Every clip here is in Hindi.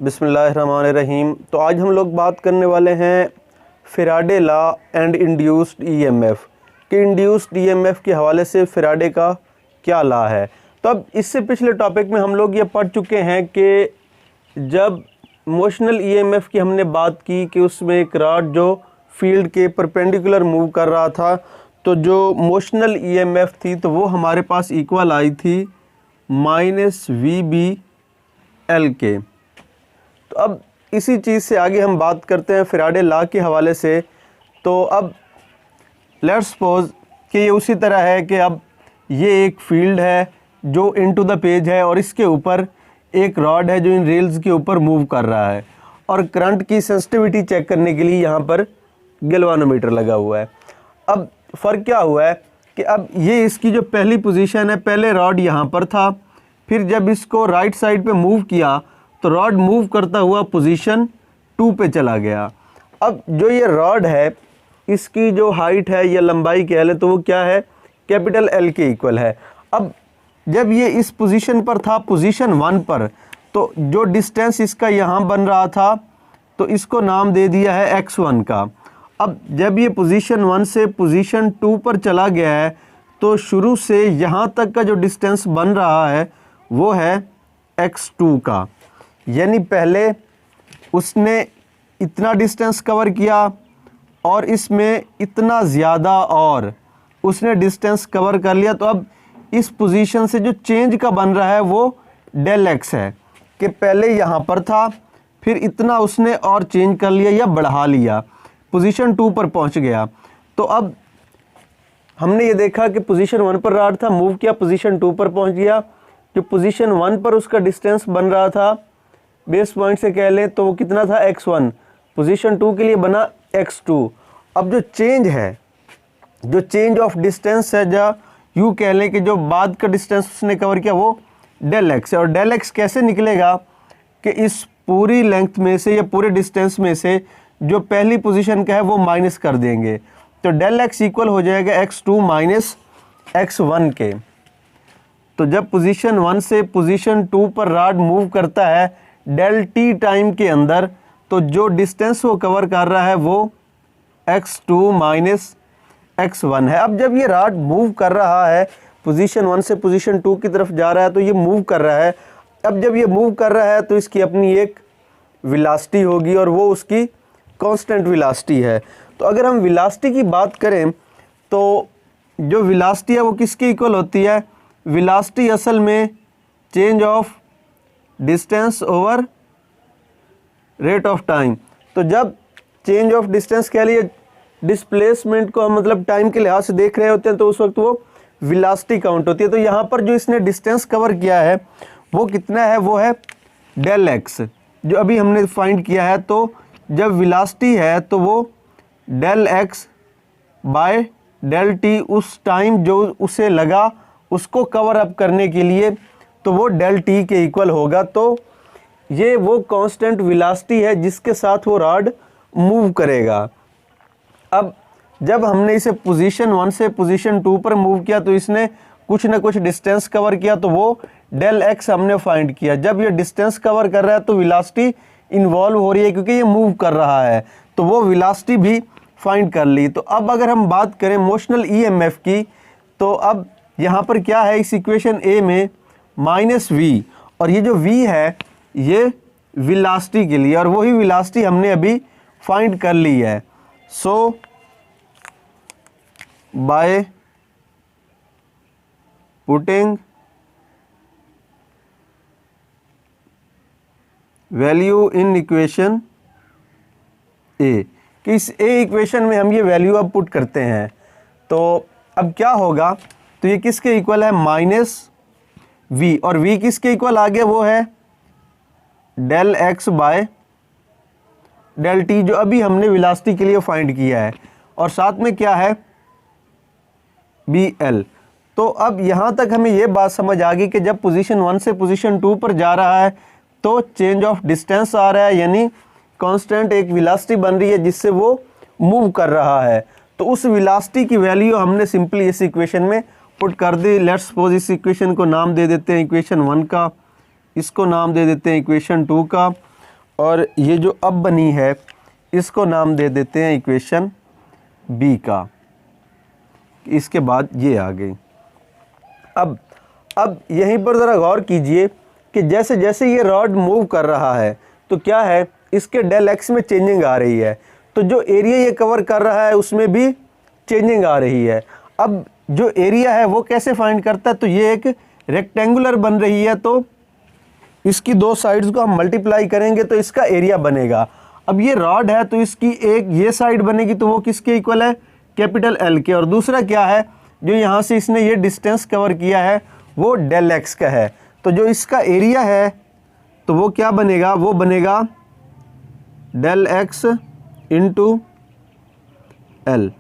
बिस्मिल्लाहिर्रहमानिर्रहीम। तो आज हम लोग बात करने वाले हैं Faraday law and induced EMF कि इंड्यूस्ड ईएमएफ के हवाले से फ़ैराडे का क्या लॉ है। तो अब इससे पिछले टॉपिक में हम लोग ये पढ़ चुके हैं कि जब मोशनल ईएमएफ की हमने बात की कि उसमें एक रॉड जो फील्ड के परपेंडिकुलर मूव कर रहा था, तो जो मोशनल ईएमएफ थी तो वो हमारे पास इक्वल आई थी -VB/L के। तो अब इसी चीज़ से आगे हम बात करते हैं फ़ैराडे लॉ के हवाले से। तो अब लेट्स सपोज कि ये उसी तरह है कि अब ये एक फील्ड है जो इनटू द पेज है और इसके ऊपर एक रॉड है जो इन रेल्स के ऊपर मूव कर रहा है और करंट की सेंसिटिविटी चेक करने के लिए यहाँ पर गैल्वानोमीटर लगा हुआ है। अब फ़र्क क्या हुआ है कि अब ये इसकी जो पहली पोजीशन है, पहले रॉड यहाँ पर था, फिर जब इसको राइट साइड पे मूव किया तो रॉड मूव करता हुआ पोजीशन 2 पे चला गया। अब जो ये रॉड है इसकी जो हाइट है या लंबाई कह ले तो वो क्या है, कैपिटल L के इक्वल है। अब जब ये इस पोजीशन पर था, पोजीशन 1 पर, तो जो डिस्टेंस इसका यहाँ बन रहा था तो इसको नाम दे दिया है x1 का। अब जब ये पोजीशन 1 से पोजीशन 2 पर चला गया है तो शुरू से यहाँ तक का जो डिस्टेंस बन रहा है वो है x2 का, यानी पहले उसने इतना डिस्टेंस कवर किया और इसमें इतना ज़्यादा और उसने डिस्टेंस कवर कर लिया। तो अब इस पोजीशन से जो चेंज का बन रहा है वो डेल x है कि पहले यहाँ पर था, फिर इतना उसने और चेंज कर लिया या बढ़ा लिया, पोजीशन 2 पर पहुँच गया। तो अब हमने ये देखा कि पोजीशन 1 पर रॉड था, मूव किया, पोजीशन 2 पर पहुँच गया। जो पोजीशन 1 पर उसका डिस्टेंस बन रहा था बेस पॉइंट से कह लें तो वो कितना था x1, पोजीशन 2 के लिए बना x2। अब जो चेंज है, जो चेंज ऑफ डिस्टेंस है, या यूँ कह लें कि जो बाद का डिस्टेंस उसने कवर किया वो डेल x है। और डेल x कैसे निकलेगा कि इस पूरी लेंथ में से या पूरे डिस्टेंस में से जो पहली पोजीशन का है वो माइनस कर देंगे, तो डेल x इक्वल हो जाएगा x2 माइनस x1 के। तो जब पोजीशन 1 से पोजीशन 2 पर रॉड मूव करता है डेल t टाइम के अंदर, तो जो डिस्टेंस वो कवर कर रहा है वो x2 माइनस x1 है। अब जब ये रॉड मूव कर रहा है पोजीशन 1 से पोजीशन 2 की तरफ जा रहा है तो ये मूव कर रहा है। अब जब ये मूव कर रहा है तो इसकी अपनी एक वेलोसिटी होगी और वो उसकी कांस्टेंट वेलोसिटी है। तो अगर हम वेलोसिटी की बात करें तो जो वेलोसिटी है वो किसके इक्वल होती है, वेलोसिटी असल में change of distance over rate of time. तो जब चेंज ऑफ डिस्टेंस कह लिए डिस्प्लेसमेंट को हम मतलब टाइम के लिहाज से देख रहे होते हैं तो उस वक्त वो वेलोसिटी काउंट होती है। तो यहाँ पर जो इसने डिस्टेंस कवर किया है वो कितना है, वो है डेल x जो अभी हमने फाइंड किया है। तो जब वेलोसिटी है तो वो del x by del t उस टाइम जो उसे लगा उसको कवर अप करने के लिए, तो वो डेल t के इक्वल होगा। तो ये वो कांस्टेंट वेलोसिटी है जिसके साथ वो रॉड मूव करेगा। अब जब हमने इसे पोजीशन 1 से पोजीशन 2 पर मूव किया तो इसने कुछ ना कुछ डिस्टेंस कवर किया, तो वो डेल x हमने फाइंड किया। जब ये डिस्टेंस कवर कर रहा है तो वेलोसिटी इन्वॉल्व हो रही है क्योंकि ये मूव कर रहा है, तो वो वेलोसिटी भी फाइंड कर ली। तो अब अगर हम बात करें मोशनल ईएमएफ की, तो अब यहाँ पर क्या है इस इक्वेशन ए में -v, और ये जो v है ये वेलोसिटी के लिए, और वही वेलोसिटी हमने अभी फाइंड कर ली है। So by putting value in equation A, कि इस ए इक्वेशन में हम ये वैल्यू अब पुट करते हैं तो अब क्या होगा, तो ये किसके इक्वल है, -v, और v किसके इक्वल आ गया, वो है del x by del t जो अभी हमने वेलोसिटी के लिए फाइंड किया है, और साथ में क्या है bl। तो अब यहाँ तक हमें ये बात समझ आ गई कि जब पोजीशन 1 से पोजीशन 2 पर जा रहा है तो चेंज ऑफ डिस्टेंस आ रहा है, यानी कांस्टेंट एक वेलोसिटी बन रही है जिससे वो मूव कर रहा है। तो उस वेलोसिटी की वैल्यू हमने सिंपली इस इक्वेशन में पुट कर दी। लेट्स सपोज इस इक्वेशन को नाम दे देते हैं इक्वेशन 1 का, इसको नाम दे देते हैं इक्वेशन 2 का, और ये जो अब बनी है इसको नाम दे देते हैं इक्वेशन बी का। इसके बाद ये आ गई। अब यहीं पर ज़रा गौर कीजिए कि जैसे जैसे ये रॉड मूव कर रहा है तो क्या है, इसके डेल एक्स में चेंजिंग आ रही है, तो जो एरिया ये कवर कर रहा है उसमें भी चेंजिंग आ रही है। अब जो एरिया है वो कैसे फाइंड करता है, तो ये एक रेक्टेंगुलर बन रही है, तो इसकी दो साइड्स को हम मल्टीप्लाई करेंगे तो इसका एरिया बनेगा। अब ये रॉड है तो इसकी एक ये साइड बनेगी तो वो किसके इक्वल है, कैपिटल एल के, और दूसरा क्या है, जो यहाँ से इसने ये डिस्टेंस कवर किया है वो डेल एक्स का है। तो जो इसका एरिया है तो वो क्या बनेगा, वो बनेगा डेल एक्स इंटू एल,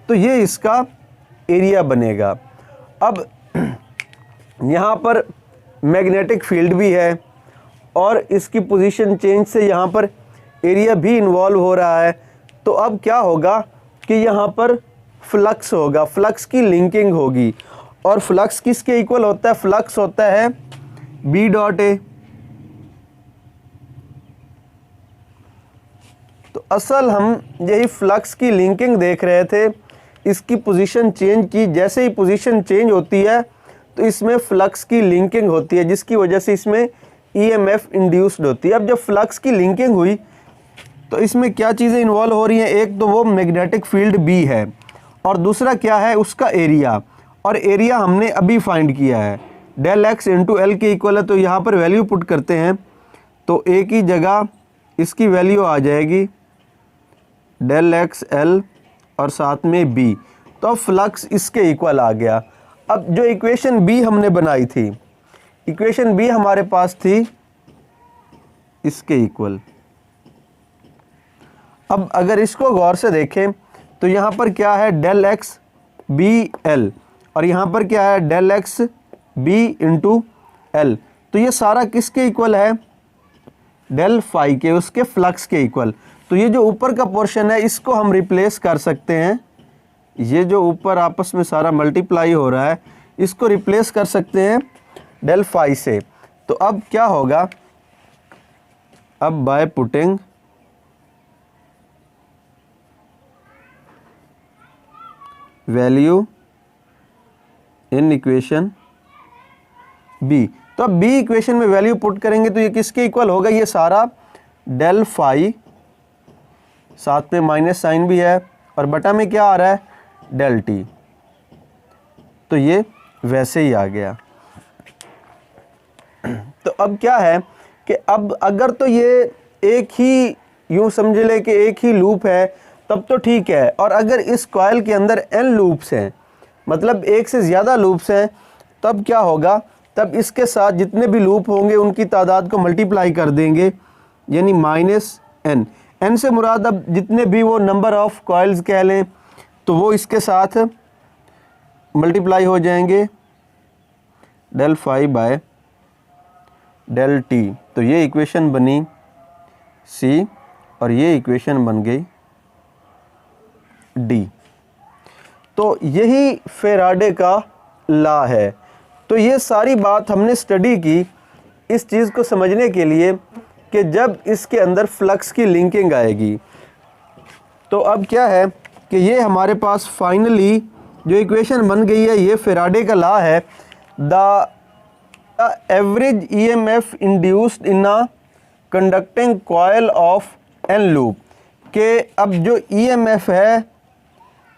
तो ये इसका एरिया बनेगा। अब यहाँ पर मैग्नेटिक फील्ड भी है और इसकी पोजीशन चेंज से यहाँ पर एरिया भी इन्वॉल्व हो रहा है, तो अब क्या होगा कि यहाँ पर फ्लक्स होगा, फ्लक्स की लिंकिंग होगी, और फ्लक्स किसके इक्वल होता है, फ्लक्स होता है बी डॉट ए। तो असल हम यही फ्लक्स की लिंकिंग देख रहे थे, इसकी पोजीशन चेंज की, जैसे ही पोजीशन चेंज होती है तो इसमें फ्लक्स की लिंकिंग होती है जिसकी वजह से इसमें ईएमएफ इंड्यूस्ड होती है। अब जब फ्लक्स की लिंकिंग हुई तो इसमें क्या चीज़ें इन्वॉल्व हो रही हैं, एक तो वो मैग्नेटिक फील्ड बी है और दूसरा क्या है उसका एरिया, और एरिया हमने अभी फाइंड किया है डेल एक्स इंटू एल के इक्वल है। तो यहाँ पर वैल्यू पुट करते हैं तो ए की जगह इसकी वैल्यू आ जाएगी डेल एक्स एल और साथ में बी, तो फ्लक्स इसके इक्वल आ गया। अब जो इक्वेशन बी हमने बनाई थी, इक्वेशन बी हमारे पास थी इसके इक्वल। अब अगर इसको गौर से देखें तो यहाँ पर क्या है डेल एक्स बी एल, और यहाँ पर क्या है del x B into L, तो ये सारा किसके इक्वल है, डेल फाई के, उसके फ्लक्स के इक्वल। तो ये जो ऊपर का पोर्शन है इसको हम रिप्लेस कर सकते हैं, ये जो ऊपर आपस में सारा मल्टीप्लाई हो रहा है इसको रिप्लेस कर सकते हैं डेल फाई से। तो अब क्या होगा, अब by putting value in equation B, तो अब बी इक्वेशन में वैल्यू पुट करेंगे तो ये किसके इक्वल होगा, ये सारा डेल फाई, साथ में माइनस साइन भी है और बटा में क्या आ रहा है डेल टी, तो ये वैसे ही आ गया। तो अब क्या है कि अब अगर तो ये एक ही यूँ समझ ले कि एक ही लूप है तब तो ठीक है, और अगर इस कॉइल के अंदर n लूप्स हैं, मतलब एक से ज़्यादा लूप्स हैं, तब क्या होगा, तब इसके साथ जितने भी लूप होंगे उनकी तादाद को मल्टीप्लाई कर देंगे, यानी माइनस n। n से मुराद अब जितने भी वो नंबर ऑफ कॉइल्स कह लें तो वो इसके साथ मल्टीप्लाई हो जाएंगे del phi by del t. तो ये इक्वेशन बनी सी और ये इक्वेशन बन गई डी। तो यही फेराडे का लॉ है। तो ये सारी बात हमने स्टडी की इस चीज़ को समझने के लिए कि जब इसके अंदर फ्लक्स की लिंकिंग आएगी। तो अब क्या है कि ये हमारे पास फाइनली जो इक्वेशन बन गई है ये फेराडे का लॉ है, the average EMF induced in a conducting coil of N loop, के अब जो ईएमएफ है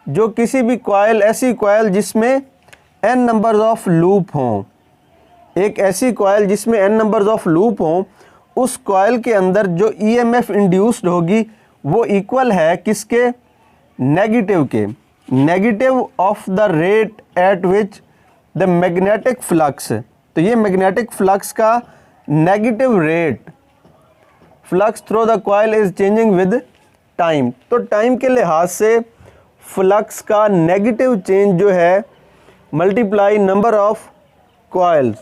जो किसी भी कॉइल, ऐसी कॉइल जिसमें n नंबर्स ऑफ लूप हों, एक ऐसी कॉइल जिसमें n नंबर्स ऑफ लूप हों, उस कॉइल के अंदर जो ईएमएफ इंड्यूस्ड होगी वो इक्वल है किसके, नेगेटिव के, negative of the rate at which the magnetic flux. तो ये मैग्नेटिक फ्लक्स का negative rate, flux through the coil is changing with time. तो टाइम के लिहाज से फ्लक्स का नेगेटिव चेंज जो है मल्टीप्लाई नंबर ऑफ कॉइल्स,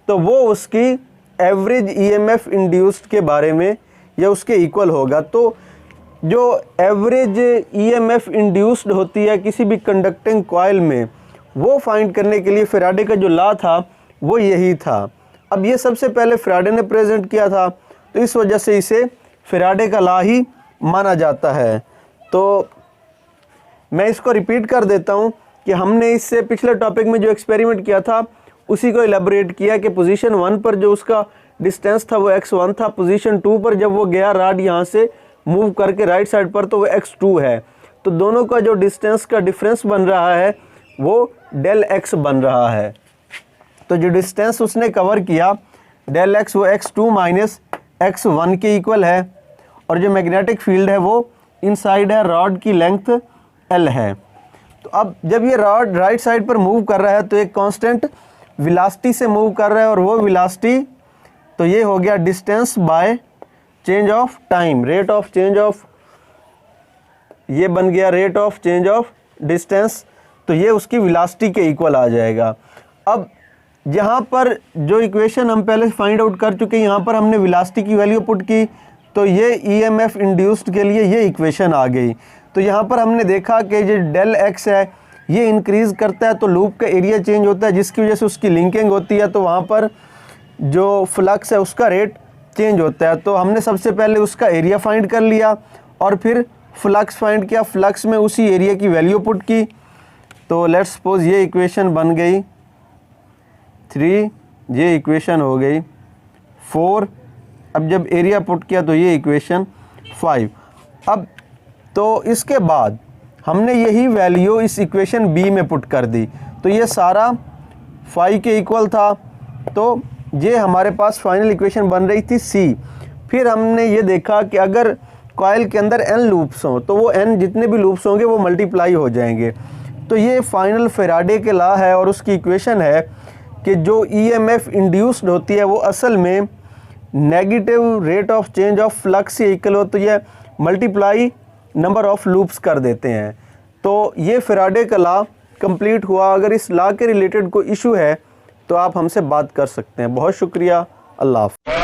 तो वो उसकी एवरेज ईएमएफ इंड्यूस्ड के बारे में या उसके इक्वल होगा। तो जो एवरेज ईएमएफ इंड्यूस्ड होती है किसी भी कंडक्टिंग कॉइल में, वो फाइंड करने के लिए फेराडे का जो लॉ था वो यही था। अब ये सबसे पहले फेराडे ने प्रेजेंट किया था तो इस वजह से इसे फैराडे का लॉ ही माना जाता है। तो मैं इसको रिपीट कर देता हूँ कि हमने इससे पिछले टॉपिक में जो एक्सपेरिमेंट किया था उसी को एलेबोरेट किया कि पोजीशन 1 पर जो उसका डिस्टेंस था वो x1 था, पोजीशन 2 पर जब वो गया रॉड यहाँ से मूव करके राइट साइड पर तो वो x2 है। तो दोनों का जो डिस्टेंस का डिफरेंस बन रहा है वो डेल x बन रहा है। तो जो डिस्टेंस उसने कवर किया डेल x वो x2 माइनस x1 के इक्वल है, और जो मैग्नेटिक फील्ड है वो इनसाइड है, रॉड की लेंथ l है। तो अब जब ये रॉड राइट साइड पर मूव कर रहा है तो एक कांस्टेंट वेलोसिटी से मूव कर रहा है, और वो वेलोसिटी तो ये हो गया distance by change of time, rate of change of, ये बन गया rate of change of distance. तो ये उसकी वेलोसिटी के इक्वल आ जाएगा। अब यहाँ पर जो इक्वेशन हम पहले फाइंड आउट कर चुके हैं, यहाँ पर हमने वेलोसिटी की वैल्यू पुट की तो ये ईएमएफ इंड्यूस्ड के लिए ये इक्वेशन आ गई। तो यहाँ पर हमने देखा कि जो डेल एक्स है ये इंक्रीज़ करता है तो लूप का एरिया चेंज होता है, जिसकी वजह से उसकी लिंकिंग होती है, तो वहाँ पर जो फ्लक्स है उसका रेट चेंज होता है। तो हमने सबसे पहले उसका एरिया फाइंड कर लिया और फिर फ्लक्स फाइंड किया, फ्लक्स में उसी एरिया की वैल्यू पुट की। तो लेट्स सपोज ये इक्वेशन बन गई 3, ये इक्वेशन हो गई 4। अब जब एरिया पुट किया तो ये इक्वेशन 5। अब तो इसके बाद हमने यही वैल्यू इस इक्वेशन बी में पुट कर दी, तो ये सारा 5 के इक्वल था। तो ये हमारे पास फाइनल इक्वेशन बन रही थी सी। फिर हमने ये देखा कि अगर कॉइल के अंदर n लूप्स हों तो वो n जितने भी लूप्स होंगे वो मल्टीप्लाई हो जाएंगे। तो ये फाइनल फैराडे के लॉ है और उसकी इक्वेशन है कि जो ईएमएफ इंड्यूस्ड होती है वो असल में negative rate of change of flux से इक्वल हो, तो ये मल्टीप्लाई नंबर ऑफ लूप्स कर देते हैं। तो ये फैराडे का लॉ कंप्लीट हुआ। अगर इस लॉ के रिलेटेड कोई इशू है तो आप हमसे बात कर सकते हैं। बहुत शुक्रिया। अल्लाह हाफ़िज़।